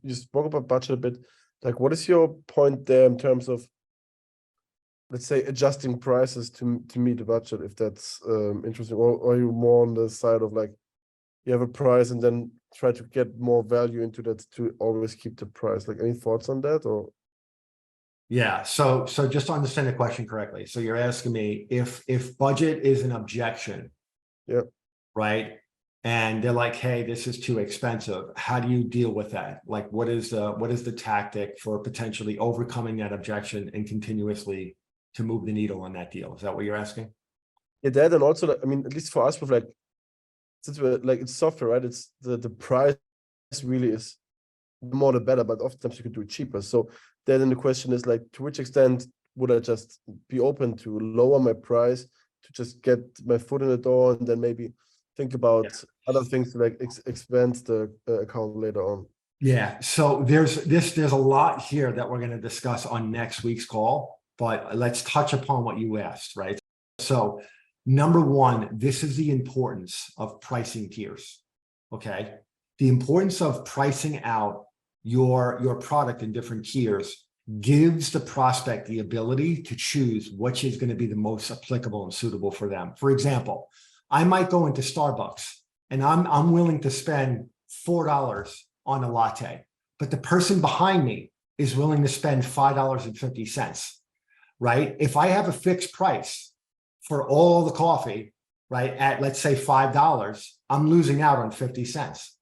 you spoke about budget a bit. Like, what is your point there in terms of, let's say, adjusting prices to meet the budget, if that's interesting, or are you more on the side of like, you have a price and then try to get more value into that to always keep the price? Like, any thoughts on that? Or Yeah, so just to understand the question correctly, so you're asking me if budget is an objection, yeah, right? And they're like, hey, this is too expensive. How do you deal with that? Like, what is the tactic for potentially overcoming that objection and continuously to move the needle on that deal? Is that what you're asking? yeah, that, and also, like, I mean, at least for us, with like, since we're like, it's software, right? It's the price really is, the more the better, but oftentimes you can do it cheaper. So then the question is like, to which extent would I just be open to lower my price to just get my foot in the door, and then maybe think about other things to like expand the account later on? Yeah, so there's a lot here that we're going to discuss on next week's call, but let's touch upon what you asked, right? So number one, this is the importance of pricing tiers, okay? The importance of pricing out your product in different tiers gives the prospect the ability to choose which is going to be the most applicable and suitable for them. For example, I might go into Starbucks and I'm willing to spend $4 on a latte, but the person behind me is willing to spend $5.50, right? If I have a fixed price for all the coffee, right, at let's say $5, I'm losing out on 50 cents,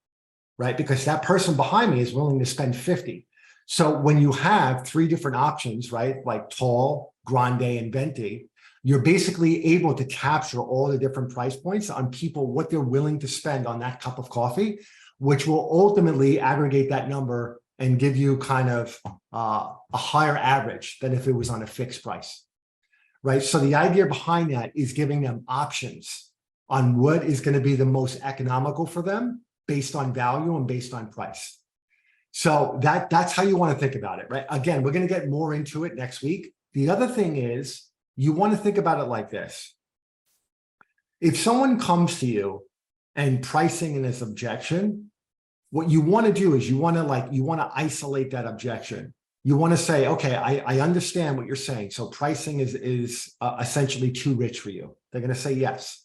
right? Because that person behind me is willing to spend 50. So when you have three different options, right, like tall, grande, and venti, you're basically able to capture all the different price points on people, what they're willing to spend on that cup of coffee, which will ultimately aggregate that number and give you kind of a higher average than if it was on a fixed price, right? So the idea behind that is giving them options on what is going to be the most economical for them based on value and based on price. So that's how you want to think about it, right? Again, we're going to get more into it next week. The other thing is, you want to think about it like this. If someone comes to you and pricing in this objection, what you want to do is you want to isolate that objection. You want to say, okay, I understand what you're saying. So pricing is essentially too rich for you. They're going to say yes.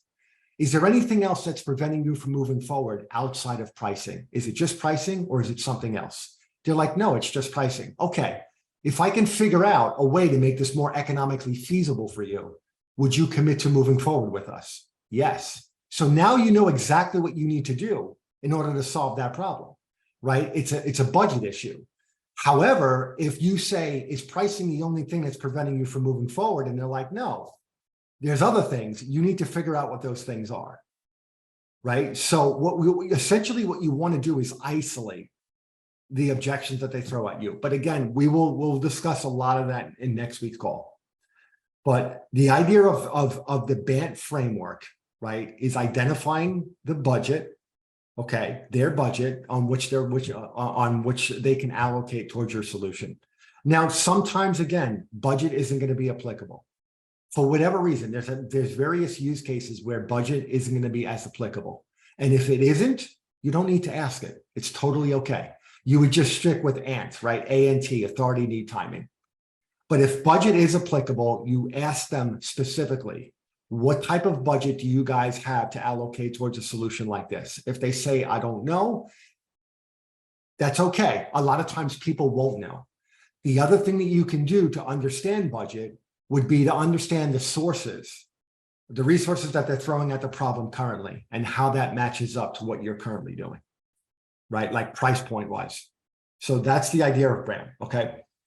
Is there anything else that's preventing you from moving forward outside of pricing? Is it just pricing or is it something else? They're like, no, it's just pricing. Okay. If I can figure out a way to make this more economically feasible for you, would you commit to moving forward with us? Yes. So now you know exactly what you need to do in order to solve that problem, right? It's a budget issue. However, if you say, is pricing the only thing that's preventing you from moving forward? And they're like, no, there's other things. You need to figure out what those things are, right? So essentially what you want to do is isolate the objections that they throw at you. But again, we'll discuss a lot of that in next week's call. But the idea of the BANT framework, right, is identifying the budget, okay, their budget on which they can allocate towards your solution. Now, sometimes again, budget isn't going to be applicable for whatever reason. There's various use cases where budget isn't going to be as applicable, and if it isn't, you don't need to ask it. It's totally okay. You would just stick with ANT, right? ANT, authority, need, timing. But if budget is applicable, you ask them specifically, what type of budget do you guys have to allocate towards a solution like this? If they say, I don't know, that's okay. A lot of times people won't know. The other thing that you can do to understand budget would be to understand the sources, the resources that they're throwing at the problem currently, and how that matches up to what you're currently doing, right? Like price point wise. So that's the idea of BANT, okay?